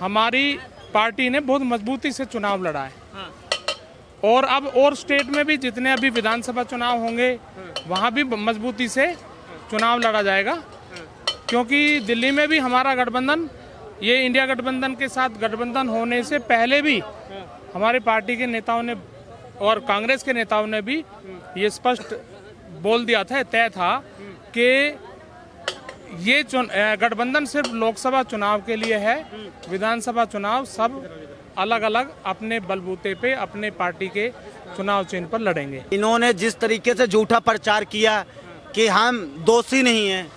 हमारी पार्टी ने बहुत मजबूती से चुनाव लड़ा है। और अब और स्टेट में भी जितने अभी विधानसभा चुनाव होंगे वहाँ भी मजबूती से चुनाव लड़ा जाएगा, क्योंकि दिल्ली में भी हमारा गठबंधन, ये इंडिया गठबंधन के साथ गठबंधन होने से पहले भी हमारे पार्टी के नेताओं ने और कांग्रेस के नेताओं ने भी ये स्पष्ट बोल दिया था, तय था कि ये गठबंधन सिर्फ लोकसभा चुनाव के लिए है, विधानसभा चुनाव सब अलग अलग अपने बलबूते पे अपने पार्टी के चुनाव चिन्ह पर लड़ेंगे। इन्होंने जिस तरीके से झूठा प्रचार किया कि हम दोषी नहीं हैं,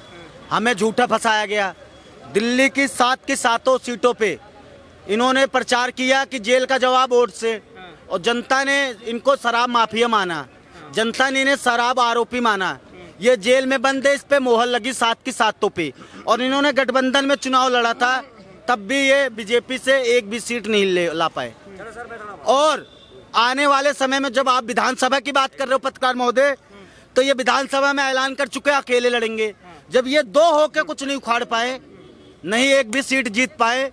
हमें झूठा फंसाया गया। दिल्ली की 7 की 7 सीटों पे इन्होंने प्रचार किया कि जेल का जवाब वोट से, और जनता ने इनको शराब माफिया माना, जनता ने इन्हें शराब आरोपी माना। ये जेल में बंद है, इस पे मोहर लगी 7 की 7 पे। और इन्होंने गठबंधन में चुनाव लड़ा था, तब भी ये बीजेपी से एक भी सीट नहीं ला पाए। और आने वाले समय में जब आप विधानसभा की बात कर रहे हो पत्रकार महोदय, तो ये विधानसभा में ऐलान कर चुके अकेले लड़ेंगे। जब ये 2 होके कुछ नहीं उखाड़ पाए, नहीं एक भी सीट जीत पाए,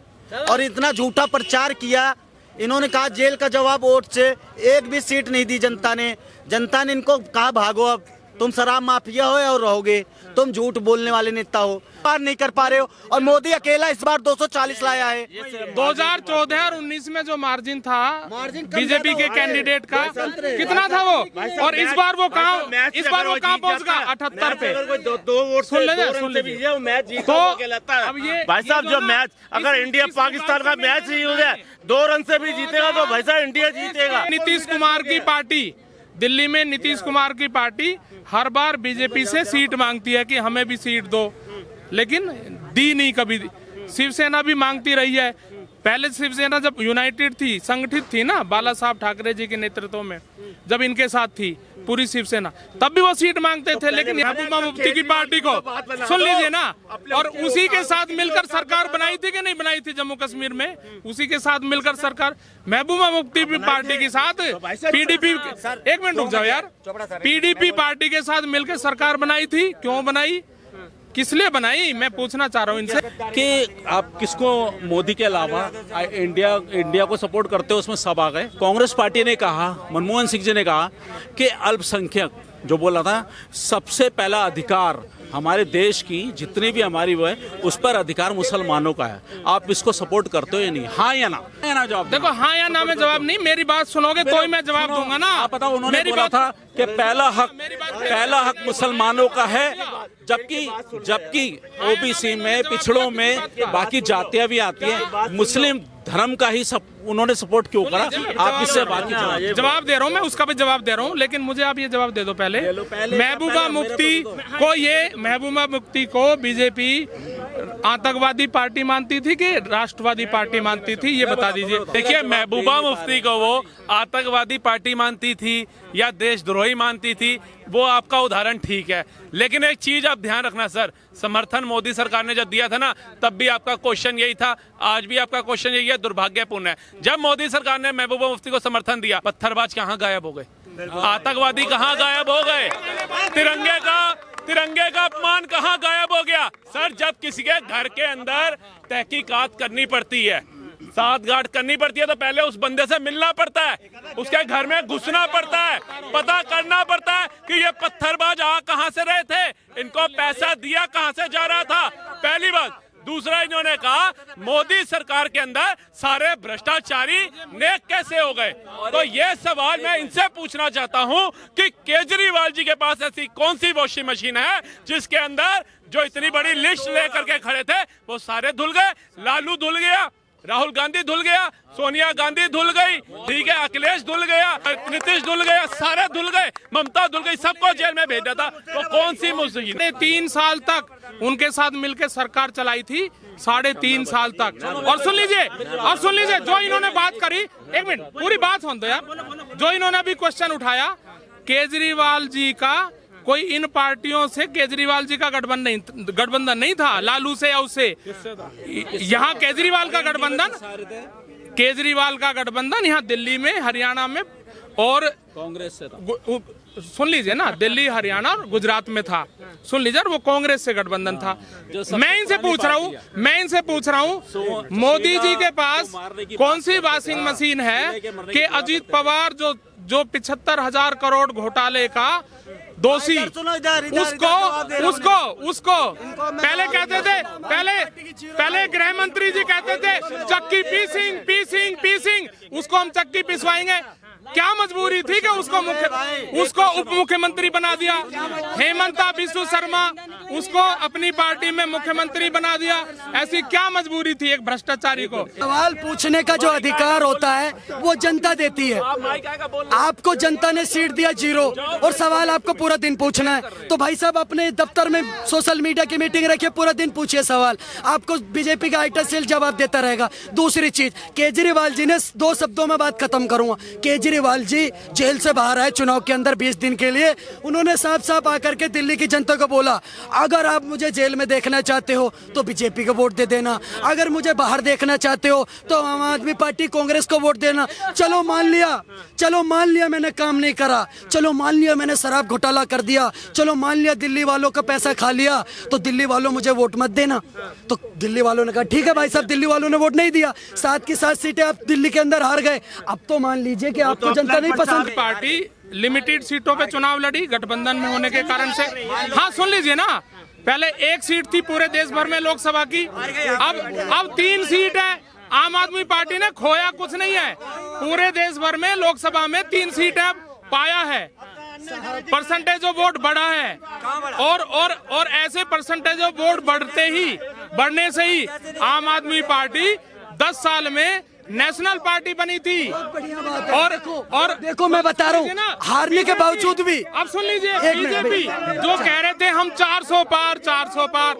और इतना झूठा प्रचार किया, इन्होंने कहा जेल का जवाब वोट से, एक भी सीट नहीं दी जनता ने। जनता ने इनको कहा भागो, अब तुम शराब माफिया हो और रहोगे, तुम झूठ बोलने वाले नेता हो, पार नहीं कर पा रहे हो। और मोदी अकेला इस बार 240 लाया है। 2014 और 19 में जो मार्जिन था बीजेपी के कैंडिडेट का, कितना था वो, और इस बार वो कहाँ पहुँच गया? 78 पे। सुन लीजिए तो अब ये भाई साहब, जो मैच अगर इंडिया पाकिस्तान का मैच ही हो जाए, 2 रन से भी जीतेगा तो भाई साहब इंडिया जीतेगा। नीतीश कुमार की पार्टी, दिल्ली में नीतीश कुमार की पार्टी हर बार बीजेपी से सीट मांगती है कि हमें भी सीट दो, लेकिन दी नहीं कभी। शिवसेना भी मांगती रही है। पहले शिवसेना जब यूनाइटेड थी, संगठित थी ना, बाला साहब ठाकरे जी के नेतृत्व में, जब इनके साथ थी पूरी शिवसेना, तब भी वो सीट मांगते थे। लेकिन महबूबा मुफ्ती की पार्टी को सुन लीजिए ना, और उसी के साथ मिलकर सरकार बनाई थी कि नहीं बनाई थी जम्मू कश्मीर में? उसी के साथ मिलकर सरकार महबूबा मुफ्ती पार्टी के साथ पीडीपी, एक मिनट रुक जाओ यार, पीडीपी पार्टी के साथ मिलकर सरकार बनाई थी। क्यों बनाई, किस लिए बनाई, मैं पूछना चाह रहा हूँ इनसे कि आप किसको, मोदी के अलावा इंडिया को सपोर्ट करते हो, उसमें सब आ गए। कांग्रेस पार्टी ने कहा, मनमोहन सिंह जी ने कहा कि अल्पसंख्यक जो बोला था, सबसे पहला अधिकार हमारे देश की जितनी भी हमारी वो है, उस पर अधिकार मुसलमानों का है। आप इसको सपोर्ट करते हो या नहीं? हाँ या ना जवाब देखो। हाँ या ना में जवाब नहीं, मेरी बात सुनोगे तो ही मैं जवाब दूंगा ना। आप बताओ, उन्होंने बोला था कि पहला हक मुसलमानों का है, जबकि ओबीसी में, पिछड़ों में बाकी जातियां भी आती हैं। मुस्लिम धर्म का ही उन्होंने सपोर्ट क्यों करा? आप इससे बाकी जवाब दे रहा हूँ मैं, उसका भी जवाब दे रहा हूँ, लेकिन मुझे आप ये जवाब दे दो पहले। महबूबा मुफ्ती को बीजेपी आतंकवादी पार्टी मानती थी कि राष्ट्रवादी पार्टी मानती थी, ये बता दीजिए। देखिए, महबूबा मुफ्ती को वो आतंकवादी पार्टी मानती थी या देशद्रोही मानती थी, वो आपका उदाहरण ठीक है। लेकिन एक चीज आप ध्यान रखना सर, समर्थन मोदी सरकार ने जब दिया था ना, तब भी आपका क्वेश्चन यही था, आज भी आपका क्वेश्चन यही है, दुर्भाग्यपूर्ण है। जब मोदी सरकार ने महबूबा मुफ्ती को समर्थन दिया, पत्थरबाज कहाँ गायब हो गए, आतंकवादी कहाँ गायब हो गए, तिरंगे का अपमान कहाँ गायब हो गया? सर, जब किसी के घर के अंदर तहकीकात करनी पड़ती है, साठगांठ करनी पड़ती है, तो पहले उस बंदे से मिलना पड़ता है, उसके घर में घुसना पड़ता है, पता करना पड़ता है कि ये पत्थरबाज आ कहां से रहे थे, इनको पैसा दिया कहां से जा रहा था, पहली बात। दूसरा, इन्होंने कहा मोदी सरकार के अंदर सारे भ्रष्टाचारी नेक कैसे हो गए। तो ये सवाल मैं इनसे पूछना चाहता हूं कि केजरीवाल जी के पास ऐसी कौन सी वॉशिंग मशीन है जिसके अंदर जो इतनी बड़ी लिस्ट लेकर के खड़े थे वो सारे धुल गए? लालू धुल गया, राहुल गांधी धुल गया, सोनिया गांधी धुल गई, ठीक है, अखिलेश धुल गया, नीतीश धुल गया, सारे धुल गए, ममता धुल गई, सबको जेल में भेजा था। तो कौन सी मुसीबत? 3 साल तक उनके साथ मिलकर सरकार चलाई थी, 3.5 साल तक। और सुन लीजिए जो इन्होंने बात करी, एक मिनट पूरी बात होने दो यार। जो इन्होंने अभी क्वेश्चन उठाया, केजरीवाल जी का कोई इन पार्टियों से केजरीवाल जी का गठबंधन नहीं था, लालू से या उससे। यहाँ केजरीवाल का गठबंधन यहाँ दिल्ली में, हरियाणा में और कांग्रेस से था। सुन लीजिए ना, दिल्ली हरियाणा और गुजरात में था, सुन लीजिए, वो कांग्रेस से गठबंधन था। मैं इनसे पूछ रहा हूँ मोदी जी के पास कौन सी वॉशिंग मशीन है कि अजीत पवार जो 75,000 करोड़ घोटाले का दोषी, उसको पहले कहते थे, पहले गृह मंत्री जी कहते थे चक्की पीसिंग, उसको हम चक्की पिसवाएंगे। क्या मजबूरी थी कि उसको उप मुख्यमंत्री बना दिया? हेमंता बिस्व शर्मा उसको अपनी पार्टी में मुख्यमंत्री बना दिया। ऐसी क्या मजबूरी थी एक भ्रष्टाचारी को? सवाल पूछने का जो अधिकार होता है वो जनता देती है। आपको जनता ने सीट दिया 0 और सवाल आपको पूरा दिन पूछना है, तो भाई साहब अपने दफ्तर में सोशल मीडिया की मीटिंग रखिए, पूरा दिन पूछिए सवाल, आपको बीजेपी का आईटी सेल जवाब देता रहेगा। दूसरी चीज, केजरीवाल जी ने 2 शब्दों में बात खत्म करूंगा। केजरीवाल जी जेल से बाहर आए चुनाव के अंदर 20 दिन के लिए, उन्होंने साफ साफ आकर के दिल्ली की जनता को बोला, अगर आप मुझे जेल में देखना चाहते हो तो बीजेपी को वोट दे देना, अगर मुझे बाहर देखना चाहते हो तो आम आदमी पार्टी कांग्रेस को वोट देना। चलो मान लिया मैंने काम नहीं करा, चलो मान लिया मैंने शराब घोटाला कर दिया, चलो मान लिया दिल्ली वालों का पैसा खा लिया, तो दिल्ली वालों मुझे वोट मत देना। तो दिल्ली वालों ने कहा ठीक है भाई साहब, दिल्ली वालों ने वोट नहीं दिया, 7 की 7 सीटें आप दिल्ली के अंदर हार गए। अब तो मान लीजिए कि आपको जनता नहीं पसंद। पार्टी लिमिटेड सीटों पे चुनाव लड़ी गठबंधन में होने के कारण से। हाँ सुन लीजिए ना, पहले 1 सीट थी पूरे देश भर में लोकसभा की, अब 3 सीट है। आम आदमी पार्टी ने खोया कुछ नहीं है, पूरे देश भर में लोकसभा में 3 सीट है पाया है। परसेंटेज ऑफ वोट बढ़ा है और ऐसे परसेंटेज ऑफ वोट बढ़ने से ही आम आदमी पार्टी 10 साल में नेशनल पार्टी बनी थी। और देखो मैं बता रहा हूँ, हारने के बावजूद भी अब सुन लीजिए, बीजेपी जो कह रहे थे हम 400 पार,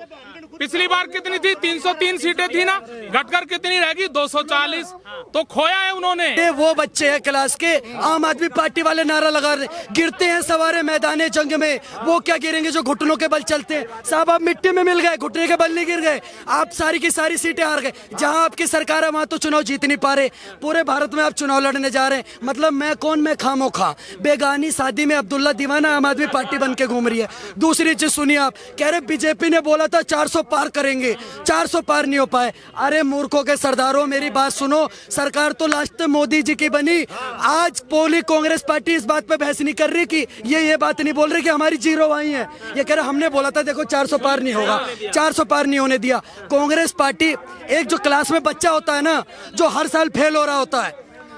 पिछली बार कितनी थी? 303 सीटें थी ना, घटकर कितनी रहेगी? 240। तो खोया है उन्होंने। वो बच्चे हैं क्लास के, आम आदमी पार्टी वाले नारा लगा रहे, गिरते हैं सवारे मैदाने जंग में, वो क्या गिरेंगे जो घुटनों के बल चलते हैं। साहब आप मिट्टी में मिल गए, घुटने के बल नहीं गिर गए, आप सारी की सारी सीटें हार गए। जहां आपकी सरकार है वहां तो चुनाव जीत नहीं पा रहे, पूरे भारत में आप चुनाव लड़ने जा रहे हैं। मतलब मैं कौन, मैं खामोखा बेगानी शादी में अब्दुल्ला दीवाना आम आदमी पार्टी बन के घूम रही है। दूसरी चीज सुनिए, आप कह रहे बीजेपी ने बोला था 400 पार करेंगे, 400 पार नहीं हो पाए। अरे मूर्खों के सरदारों, मेरी बात सुनो, सरकार तो लास्ट में मोदी जी की बनी। आज पूरी कांग्रेस पार्टी इस बात पे बहस नहीं कर रही कि ये बात नहीं बोल रही कि हमारी 0 आई है। ये कह रहे हमने बोला था देखो 400 पार नहीं होगा, 400 पार नहीं होने दिया। कांग्रेस पार्टी, एक जो क्लास में बच्चा होता है ना, जो हर साल फेल हो रहा होता है,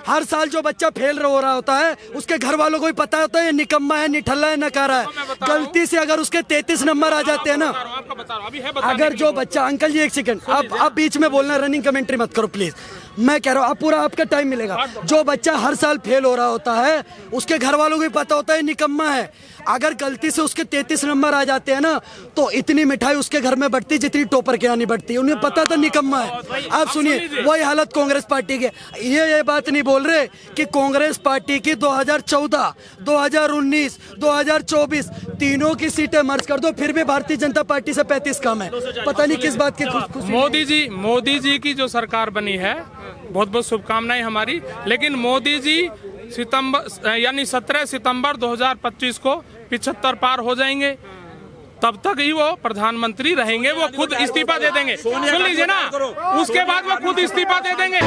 हर साल जो बच्चा फेल हो रहा होता है, उसके घर वालों को भी पता होता है ये निकम्मा है, निठल्ला है, नकारा है। गलती से अगर उसके 33 नंबर आ जाते हैं ना, अगर जो बच्चा, अंकल जी 1 सेकंड, आप बीच में बोलना, रनिंग कमेंट्री मत करो प्लीज, मैं कह रहा हूँ, आप पूरा आपका टाइम मिलेगा। जो बच्चा हर साल फेल हो रहा होता है, उसके घर वालों को भी पता होता है निकम्मा है। अगर गलती से उसके 33 नंबर आ जाते हैं ना, तो इतनी मिठाई उसके घर में बढ़ती जितनी टॉपर के यहाँ नहीं बढ़ती। उन्हें पता था निकम्मा है। आप सुनिए, वही हालत कांग्रेस पार्टी के। ये बात नहीं बोल रहे कि कांग्रेस पार्टी की 2014, 2019, 2024 तीनों की सीटें मर्ज कर दो, फिर भी भारतीय जनता पार्टी से 35 कम है। पता नहीं किस बात की मोदी जी की जो सरकार बनी है, बहुत बहुत शुभकामनाएं हमारी। लेकिन मोदी जी यानी 17 सितंबर 2025 को 75 पार हो जाएंगे, तब तक ही वो प्रधानमंत्री रहेंगे। वो खुद इस्तीफा दे देंगे, सुन लीजिए ना, उसके बाद वो खुद इस्तीफा दे देंगे।